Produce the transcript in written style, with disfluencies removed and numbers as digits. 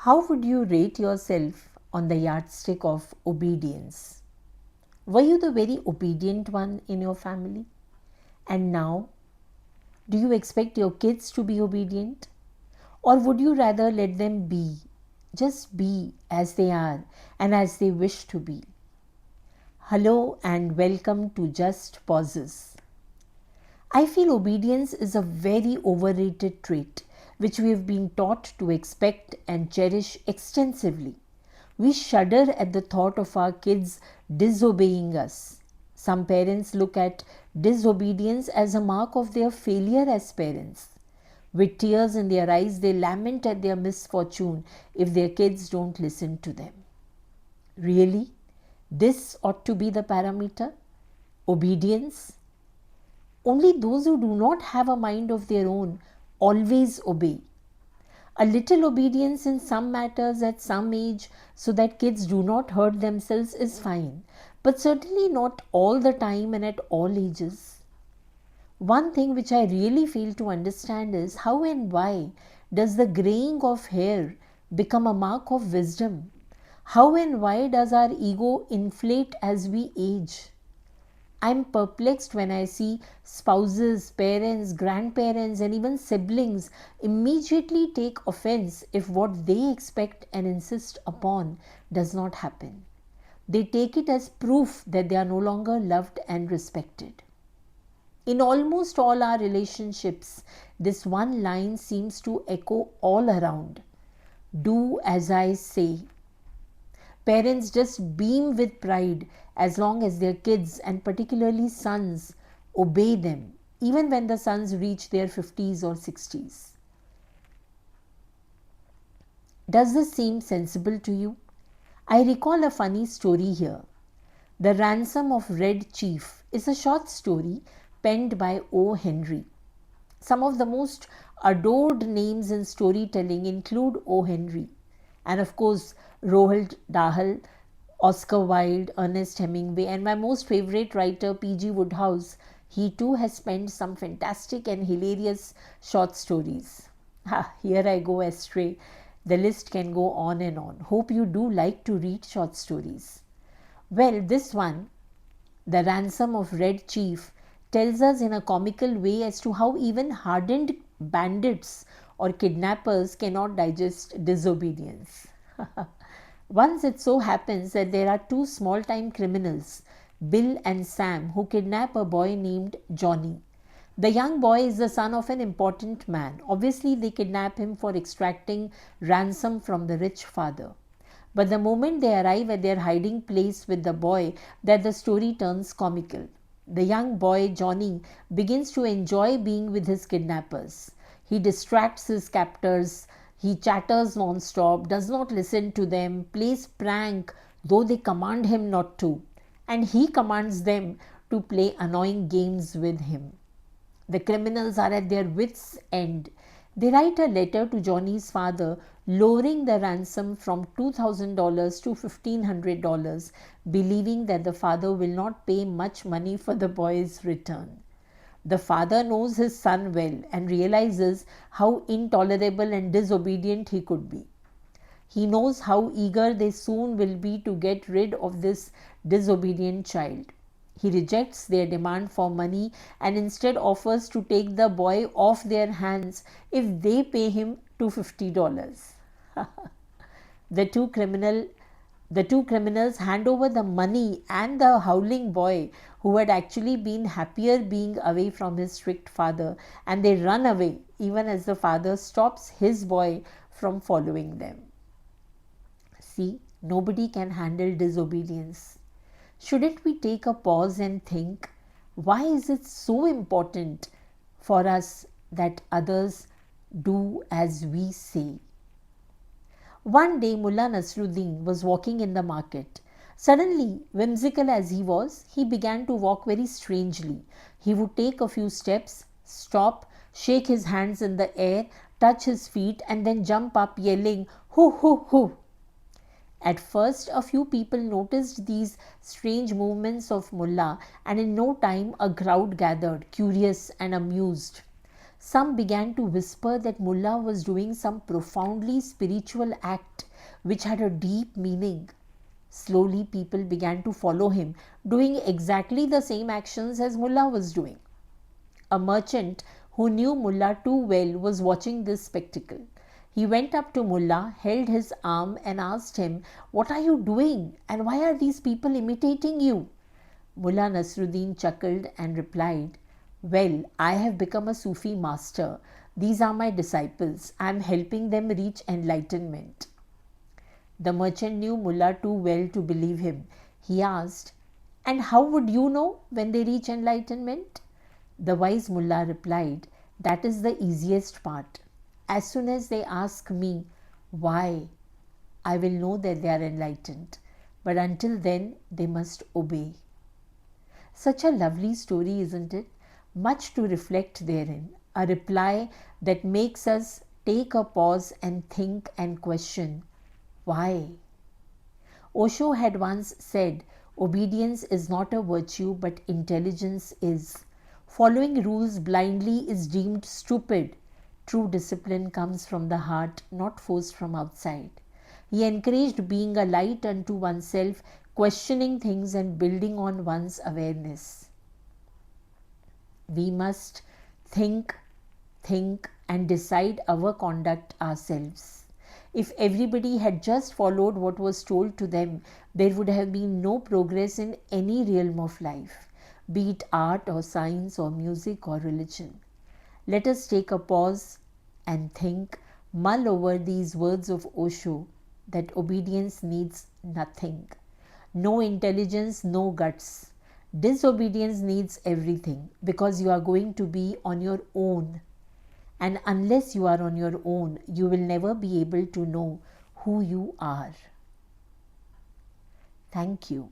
How would you rate yourself on the yardstick of obedience? Were you the very obedient one in your family? And now, do you expect your kids to be obedient? Or would you rather let them be, just be as they are and as they wish to be? Hello and welcome to Just Pauses. I feel obedience is a very overrated trait which we have been taught to expect and cherish extensively. We shudder at the thought of our kids disobeying us. Some parents look at disobedience as a mark of their failure as parents. With tears in their eyes, they lament at their misfortune if their kids don't listen to them. Really? This ought to be the parameter? Obedience? Only those who do not have a mind of their own always obey. A little obedience in some matters at some age so that kids do not hurt themselves is fine, but certainly not all the time and at all ages. One thing which I really fail to understand is how and why does the graying of hair become a mark of wisdom? How and why does our ego inflate as we age? I am perplexed when I see spouses, parents, grandparents, and even siblings immediately take offense if what they expect and insist upon does not happen. They take it as proof that they are no longer loved and respected. In almost all our relationships, this one line seems to echo all around. Do as I say. Parents just beam with pride as long as their kids, and particularly sons, obey them, even when the sons reach their 50s or 60s. Does this seem sensible to you? I recall a funny story here. The Ransom of Red Chief is a short story penned by Ohenry. Some of the most adored names in storytelling include Ohenry, and of course Roald Dahl, Oscar Wilde, Ernest Hemingway, and my most favorite writer P.G. Wodehouse. He too has penned some fantastic and hilarious short stories. Here I go astray. The list can go on and on. Hope you do like to read short stories. Well, this one, The Ransom of Red Chief, tells us in a comical way as to how even hardened bandits or kidnappers cannot digest disobedience. Once it so happens that there are two small-time criminals, Bill and Sam, who kidnap a boy named Johnny. The young boy is the son of an important man. Obviously, they kidnap him for extracting ransom from the rich father. But the moment they arrive at their hiding place with the boy, that the story turns comical. The young boy, Johnny, begins to enjoy being with his kidnappers. He distracts his captors. He chatters non-stop, does not listen to them, plays prank though they command him not to, and he commands them to play annoying games with him. The criminals are at their wits' end. They write a letter to Johnny's father lowering the ransom from $2,000 to $1,500, believing that the father will not pay much money for the boy's return. The father knows his son well and realizes how intolerable and disobedient he could be. He knows how eager they soon will be to get rid of this disobedient child. He rejects their demand for money and instead offers to take the boy off their hands if they pay him $250. The two criminals hand over the money and the howling boy, who had actually been happier being away from his strict father, and they run away even as the father stops his boy from following them. See, nobody can handle disobedience. Shouldn't we take a pause and think, why is it so important for us that others do as we say? One day Mullanasruddin was walking in the market. Suddenly, whimsical as he was, he began to walk very strangely. He would take a few steps, stop, shake his hands in the air, touch his feet, and then jump up yelling, "Hoo, hoo, hoo." At first, a few people noticed these strange movements of Mullah, and in no time a crowd gathered, curious and amused. Some began to whisper that Mullah was doing some profoundly spiritual act which had a deep meaning. Slowly, people began to follow him, doing exactly the same actions as Mullah was doing. A merchant who knew Mullah too well was watching this spectacle. He went up to Mullah, held his arm, and asked him, "What are you doing, and why are these people imitating you?" Mullanasruddin chuckled and replied, "Well, I have become a Sufi master. These are my disciples. I am helping them reach enlightenment." The merchant knew Mullah too well to believe him. He asked, "And how would you know when they reach enlightenment?" The wise Mullah replied, "That is the easiest part. As soon as they ask me why, I will know that they are enlightened. But until then, they must obey." Such a lovely story, isn't it? Much to reflect therein. A reply that makes us take a pause and think and question, why? Osho had once said, "Obedience is not a virtue, but intelligence is. Following rules blindly is deemed stupid. True discipline comes from the heart, not forced from outside." He encouraged being a light unto oneself, questioning things and building on one's awareness. We must think, and decide our conduct ourselves. If everybody had just followed what was told to them, there would have been no progress in any realm of life, be it art or science or music or religion. Let us take a pause and think, mull over these words of Osho, that obedience needs nothing. No intelligence, no guts. Disobedience needs everything, because you are going to be on your own. And unless you are on your own, you will never be able to know who you are. Thank you.